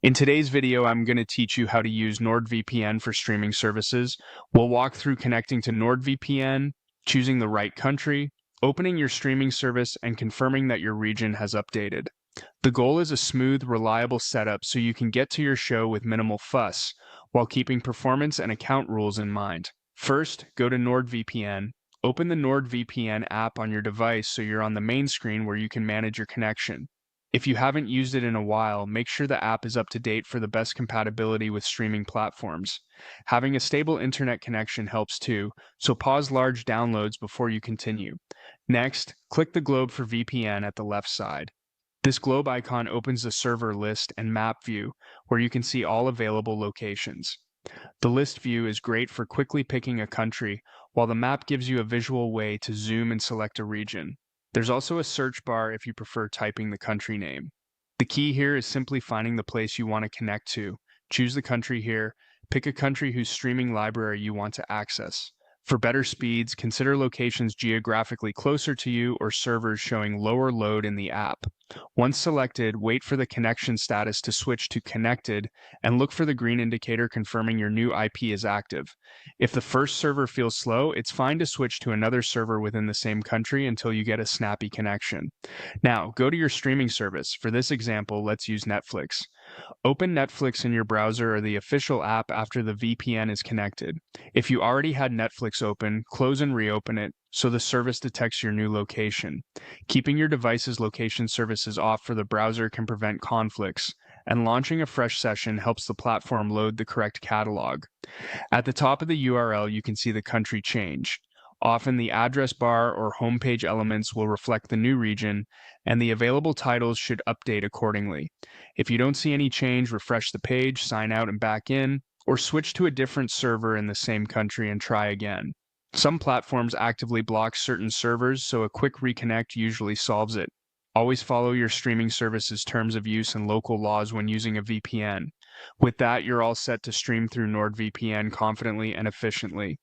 In today's video, I'm going to teach you how to use NordVPN for streaming services. We'll walk through connecting to NordVPN, choosing the right country, opening your streaming service, and confirming that your region has updated. The goal is a smooth, reliable setup so you can get to your show with minimal fuss, while keeping performance and account rules in mind. First, go to NordVPN. Open the NordVPN app on your device so you're on the main screen where you can manage your connection. If you haven't used it in a while, make sure the app is up to date for the best compatibility with streaming platforms. Having a stable internet connection helps too, so pause large downloads before you continue. Next, click the globe for VPN at the left side. This globe icon opens the server list and map view, where you can see all available locations. The list view is great for quickly picking a country, while the map gives you a visual way to zoom and select a region. There's also a search bar if you prefer typing the country name. The key here is simply finding the place you want to connect to. Choose the country here, pick a country whose streaming library you want to access. For better speeds, consider locations geographically closer to you or servers showing lower load in the app. Once selected, wait for the connection status to switch to connected and look for the green indicator confirming your new IP is active. If the first server feels slow, it's fine to switch to another server within the same country until you get a snappy connection. Now, go to your streaming service. For this example, let's use Netflix. Open Netflix in your browser or the official app after the VPN is connected. If you already had Netflix open, close and reopen it so the service detects your new location. Keeping your device's location services off for the browser can prevent conflicts, and launching a fresh session helps the platform load the correct catalog. At the top of the URL, you can see the country change. Often the address bar or homepage elements will reflect the new region, and the available titles should update accordingly. If you don't see any change, refresh the page, sign out and back in, or switch to a different server in the same country and try again. Some platforms actively block certain servers, so a quick reconnect usually solves it. Always follow your streaming service's terms of use and local laws when using a VPN. With that, you're all set to stream through NordVPN confidently and efficiently.